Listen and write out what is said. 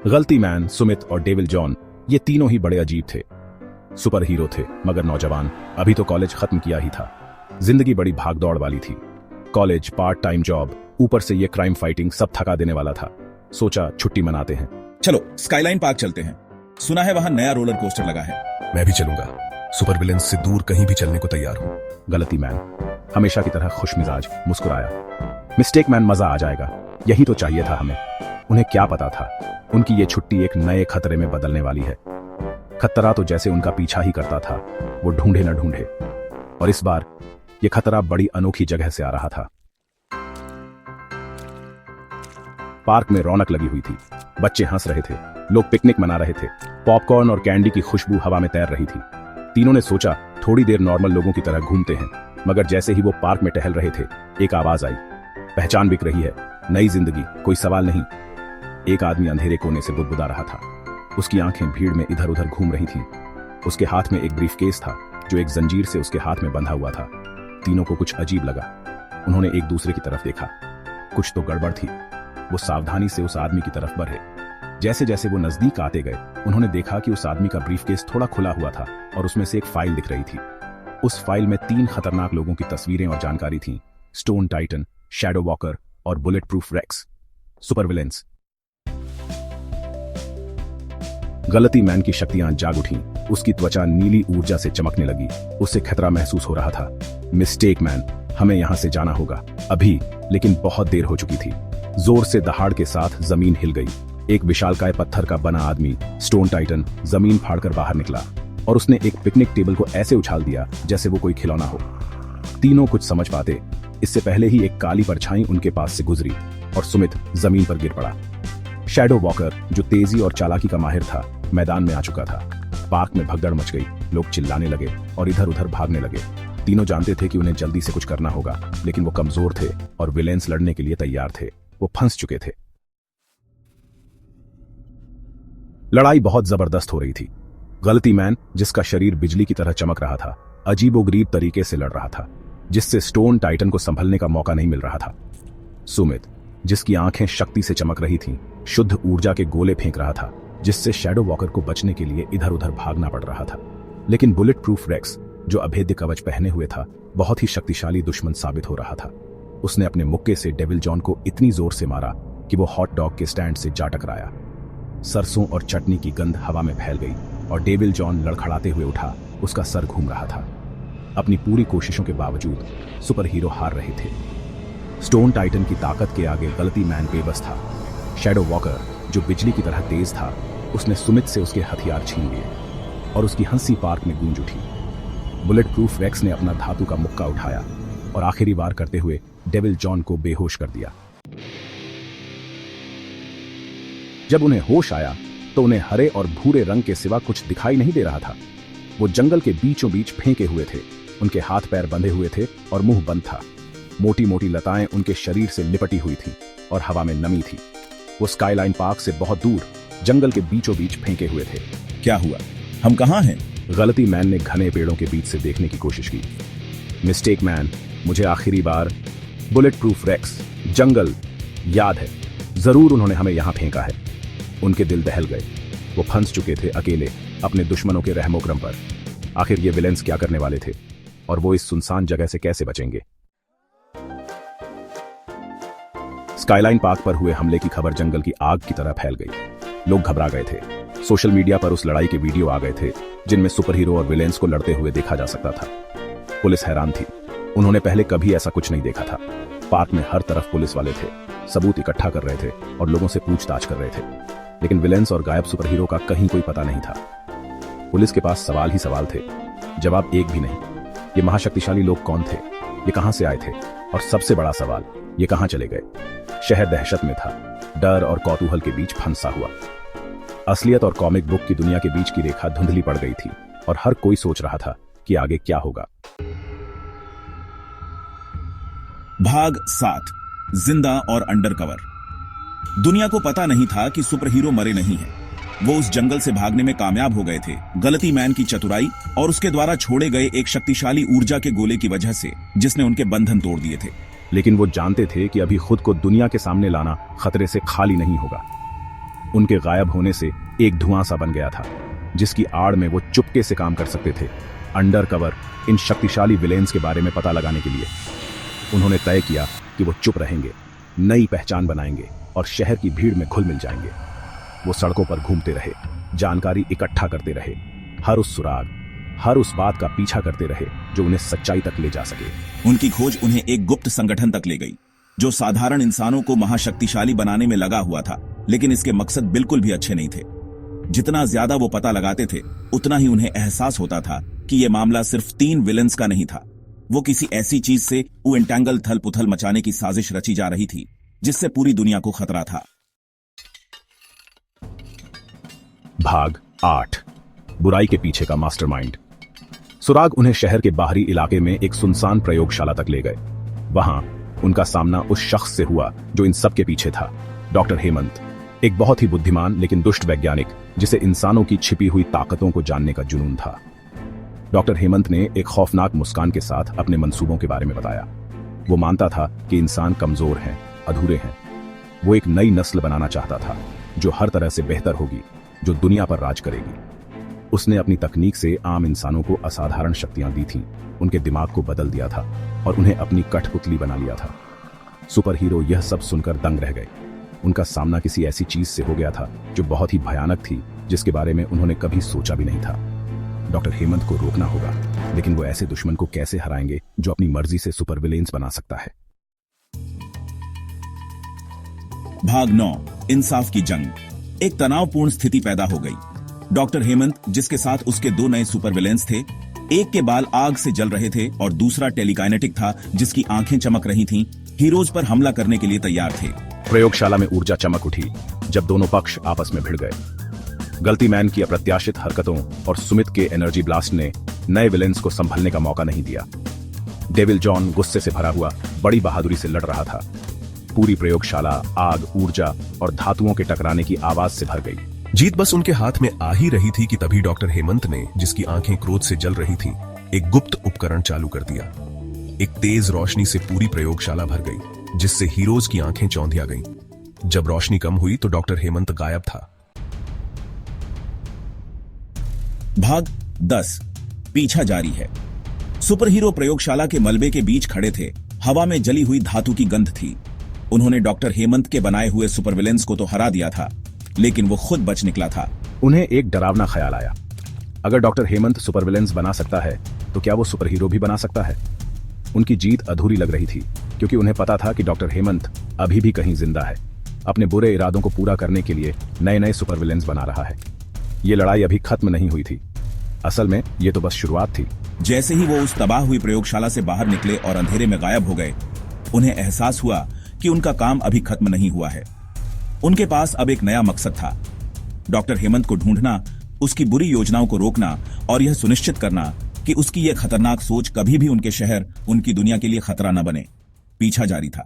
गलती मैन, सुमित और devil John, ये तीनों ही बड़े अजीब थे। सुपर हीरो थे मगर नौजवान, अभी तो कॉलेज खत्म किया ही था। जिंदगी बड़ी भागदौड़ वाली थी। कॉलेज, पार्ट टाइम जॉब, ऊपर से ये क्राइम फाइटिंग, सब थका देने वाला था। सोचा छुट्टी मनाते हैं। चलो स्काईलाइन पार्क चलते हैं, सुना है वहां नया रोलर कोस्टर लगा है। मैं भी चलूंगा, सुपर विलेंस से दूर कहीं भी चलने को तैयार हूं। गलती मैन हमेशा की तरह खुश मिजाज मुस्कुराया। मिस्टेक मैन, मजा आ जाएगा, यही तो चाहिए था हमें। उन्हें क्या पता था उनकी ये छुट्टी एक नए खतरे में बदलने वाली है। खतरा तो जैसे उनका पीछा ही करता था, वो ढूंढे न ढूंढे, और इस बार ये खतरा बड़ी अनोखी जगह से आ रहा था। पार्क में रौनक लगी हुई थी, बच्चे हंस रहे थे, लोग पिकनिक मना रहे थे, पॉपकॉर्न और कैंडी की खुशबू हवा में तैर रही थी। तीनों ने सोचा थोड़ी देर नॉर्मल लोगों की तरह घूमते हैं, मगर जैसे ही वो पार्क में टहल रहे थे, एक आवाज आई। पहचान बिक रही है, नई जिंदगी, कोई सवाल नहीं। एक आदमी अंधेरे कोने से बुदबुदा रहा था। उसकी आंखें भीड़ में इधर उधर घूम रही थीं। उसके हाथ में एक ब्रीफकेस था जो एक जंजीर से उसके हाथ में बंधा हुआ था। तीनों को कुछ अजीब लगा। उन्होंने एक दूसरे की तरफ देखा, कुछ तो गड़बड़ थी। वो सावधानी से उस आदमी की तरफ बढ़े। जैसे जैसे वो नजदीक आते गए, उन्होंने देखा कि उस आदमी का ब्रीफकेस थोड़ा खुला हुआ था और उसमें से एक फाइल दिख रही थी। उस फाइल में 3 खतरनाक लोगों की तस्वीरें और जानकारी थी। स्टोन टाइटन, शैडो वॉकर और bulletproof Rex, super villains. गलती मैन की शक्तियां जाग उठी। उसकी त्वचा नीली ऊर्जा से चमकने लगी। उसे खतरा महसूस हो रहा था। मिस्टेक मैन, हमें यहां से जाना होगा अभी, लेकिन बहुत देर हो चुकी थी। जोर से दहाड़ के साथ जमीन हिल गई। एक विशालकाय पत्थर का बना आदमी, स्टोन टाइटन, जमीन फाड़कर बाहर निकला और उसने एक पिकनिक टेबल को ऐसे उछाल दिया जैसे वो कोई खिलौना हो। तीनों कुछ समझ पाते इससे पहले ही एक काली परछाई उनके पास से गुजरी और सुमित जमीन पर गिर पड़ा। शैडो वॉकर, जो तेजी और चालाकी का माहिर था, मैदान में आ चुका था। पार्क में भगदड़ मच गई, लोग चिल्लाने लगे और इधर उधर भागने लगे। तीनों जानते थे कि उन्हें जल्दी से कुछ करना होगा, लेकिन वो कमजोर थे और विलेंस लड़ने के लिए तैयार थे। वो फंस चुके थे। लड़ाई बहुत जबरदस्त हो रही थी। गलती मैन, जिसका शरीर बिजली की तरह चमक रहा था, अजीबोगरीब तरीके से लड़ रहा था, जिससे स्टोन टाइटन को संभलने का मौका नहीं मिल रहा था। सुमित, जिसकी आंखें शक्ति से चमक रही थीं, शुद्ध ऊर्जा के गोले फेंक रहा था, जिससे शैडो वॉकर को बचने के लिए इधर उधर भागना पड़ रहा था। लेकिन बुलेट प्रूफ रेक्स, जो अभेद्य कवच पहने हुए था, बहुत ही शक्तिशाली दुश्मन साबित हो रहा था। उसने अपने मुक्के से डेविल जॉन को इतनी जोर से मारा कि वो हॉट डॉग के स्टैंड से जा टकराया। सरसों और चटनी की गंध हवा में फैल गई और डेविल जॉन लड़खड़ाते हुए उठा। उसका सर घूम रहा था। अपनी पूरी कोशिशों के बावजूद सुपर हीरो हार रहे थे। स्टोन टाइटन की ताकत के आगे गलती मैन बेबस था। शैडो वॉकर, जो बिजली की तरह तेज था, उसने सुमित से उसके हथियार छीन लिए और उसकी हंसी पार्क में गूंज उठी। बुलेट प्रूफ रेक्स ने अपना धातु का मुक्का उठाया और आखिरी वार करते हुए डेविल जॉन को बेहोश कर दिया। जब उन्हें होश आया तो उन्हें हरे और भूरे रंग के सिवा कुछ दिखाई नहीं दे रहा था। वो जंगल के बीचों बीच फेंके हुए थे। उनके हाथ पैर बंधे हुए थे और मुंह बंद था। मोटी मोटी लताएं उनके शरीर से लिपटी हुई थीं और हवा में नमी थी। वो स्काईलाइन पार्क से बहुत दूर जंगल के बीचों बीच फेंके हुए थे। क्या हुआ, हम कहां हैं? गलती मैन ने घने पेड़ों के बीच से देखने की कोशिश की। मिस्टेक मैन, मुझे आखिरी बार बुलेट प्रूफ रेक्स, जंगल याद है। जरूर उन्होंने हमें यहां फेंका है। उनके दिल दहल गए। वो फंस चुके थे अकेले अपने दुश्मनों के रहमोक्रम पर। आखिर ये विलेंस क्या करने वाले थे और वो इस सुनसान जगह से कैसे बचेंगे? स्काईलाइन पार्क पर हुए हमले की खबर जंगल की आग की तरह फैल गई। लोग घबरा गए थे। सोशल मीडिया पर उस लड़ाई के वीडियो आ गए थे जिनमें सुपर हीरो और विलेंस को लड़ते हुए देखा जा सकता था। पुलिस हैरान थी। उन्होंने पहले कभी ऐसा कुछ नहीं देखा था। पार्क में हर तरफ पुलिस वाले थे, सबूत इकट्ठा कर रहे थे और लोगों से पूछताछ कर रहे थे। लेकिन विलेंस और गायब सुपर हीरो का कहीं कोई पता नहीं था। पुलिस के पास सवाल ही सवाल थे, जवाब एक भी नहीं। ये महाशक्तिशाली लोग कौन थे? ये कहां से आए थे? और सबसे बड़ा सवाल, ये कहां चले गए? शहर दहशत में था, डर और कौतूहल के बीच फंसा हुआ। असलियत और कॉमिक बुक की दुनिया के बीच की रेखा धुंधली पड़ गई थी और हर कोई सोच रहा था कि आगे क्या होगा। भाग 7, जिंदा और अंडरकवर। दुनिया को पता नहीं था कि सुपर हीरो मरे नहीं हैं। वो उस जंगल से भागने में कामयाब हो गए थे, गलती मैन की चतुराई और उसके द्वारा छोड़े गए एक शक्तिशाली ऊर्जा के गोले की वजह से, जिसने उनके बंधन तोड़ दिए थे। लेकिन वो जानते थे कि अभी खुद को दुनिया के सामने लाना खतरे से खाली नहीं होगा। उनके गायब होने से एक धुआं सा बन गया था, जिसकी आड़ में वो चुपके से काम कर सकते थे, अंडर कवर इन शक्तिशाली विलेन्स के बारे में पता लगाने के लिए। उन्होंने तय किया कि वो चुप रहेंगे, नई पहचान बनाएंगे और शहर की भीड़ में घुल मिल जाएंगे। वो सड़कों पर घूमते रहे, जानकारी इकट्ठा करते रहे, हर उस सुराग, हर उस बात का पीछा करते रहे जो उन्हें सच्चाई तक ले जा सके। उनकी खोज उन्हें एक गुप्त संगठन तक ले गई, जो साधारण इंसानों को महाशक्तिशाली बनाने में लगा हुआ था, लेकिन इसके मकसद बिल्कुल भी अच्छे नहीं थे। जितना ज्यादा वो पता लगाते थे, उतना ही उन्हें एहसास होता था कि यह मामला सिर्फ 3 विलेंस का नहीं था। वो किसी ऐसी चीज से उएंटेंगल थल पुथल मचाने की साजिश रची जा रही थी, जिससे पूरी दुनिया को खतरा था। भाग 8, बुराई के पीछे का मास्टरमाइंड। सुराग उन्हें शहर के बाहरी इलाके में एक सुनसान प्रयोगशाला तक ले गए। वहां उनका सामना उस शख्स से हुआ जो इन सब के पीछे था, डॉक्टर हेमंत, एक बहुत ही बुद्धिमान लेकिन दुष्ट वैज्ञानिक जिसे इंसानों की छिपी हुई ताकतों को जानने का जुनून था। डॉक्टर हेमंत ने एक खौफनाक मुस्कान के साथ अपने मंसूबों के बारे में बताया। वो मानता था कि इंसान कमजोर हैं, अधूरे हैं। वो एक नई नस्ल बनाना चाहता था जो हर तरह से बेहतर होगी, जो दुनिया पर राज करेगी। उसने अपनी तकनीक से आम इंसानों को असाधारण शक्तियां दी थीं, उनके दिमाग को बदल दिया था और उन्हें अपनी कठपुतली बना लिया था। सुपर हीरो यह सब सुनकर दंग रह गए। उनका सामना किसी ऐसी चीज से हो गया था जो बहुत ही भयानक थी, जिसके बारे में उन्होंने कभी सोचा भी नहीं था। डॉक्टर हेमंत को रोकना होगा, लेकिन वो ऐसे दुश्मन को कैसे हराएंगे जो अपनी मर्जी से सुपर विलेन्स बना सकता है। भाग 9, इंसाफ की जंग। एक तनावपूर्ण स्थिति पैदा हो गई। डॉक्टर हेमंत, जिसके साथ उसके 2 नए सुपर विलेंस थे, एक के बाल आग से जल रहे थे और दूसरा टेलीकाइनेटिक था जिसकी आंखें चमक रही थीं, हीरोज पर हमला करने के लिए तैयार थे। प्रयोगशाला में ऊर्जा चमक उठी जब दोनों पक्ष आपस में भिड़ गए। गलती मैन की अप्रत्याशित हरकतों और सुमित के एनर्जी ब्लास्ट ने नए विलेंस को संभलने का मौका नहीं दिया। डेविल जॉन गुस्से से भरा हुआ बड़ी बहादुरी से लड़ रहा था। पूरी प्रयोगशाला आग, ऊर्जा और धातुओं के टकराने की आवाज से भर गई। जीत बस उनके हाथ में आ ही रही थी कि तभी डॉक्टर हेमंत ने, जिसकी आंखें क्रोध से जल रही थी, एक गुप्त उपकरण चालू कर दिया। एक तेज रोशनी से पूरी प्रयोगशाला भर गई, जिससे हीरोज की आंखें चौंधिया गईं। जब रोशनी कम हुई तो डॉक्टर हेमंत गायब था। भाग 10, पीछा जारी है। सुपर हीरो प्रयोगशाला के मलबे के बीच खड़े थे। हवा में जली हुई धातु की गंध थी। उन्होंने डॉक्टर हेमंत के बनाए हुए सुपर विलेंस को तो हरा दिया था, लेकिन वो खुद बच निकला था। उन्हें एक डरावना ख्याल आया। अगर डॉक्टर हेमंत सुपर विलेंस बना सकता है, तो क्या वो सुपर हीरो भी बना सकता है? उनकी जीत अधूरी लग रही थी, क्योंकि उन्हें पता था कि डॉक्टर हेमंत अभी भी कहीं जिंदा है, अपने बुरे इरादों को पूरा करने के लिए नए नए सुपर विलेंस बना रहा है। ये लड़ाई अभी खत्म नहीं हुई थी। असल में ये तो बस शुरुआत थी। जैसे ही वो उस तबाह हुई प्रयोगशाला से बाहर निकले और अंधेरे में गायब हो गए, उन्हें एहसास हुआ कि उनका काम अभी खत्म नहीं हुआ है। उनके पास अब एक नया मकसद था, डॉक्टर हेमंत को ढूंढना, उसकी बुरी योजनाओं को रोकना और यह सुनिश्चित करना कि उसकी यह खतरनाक सोच कभी भी उनके शहर, उनकी दुनिया के लिए खतरा न बने। पीछा जारी था।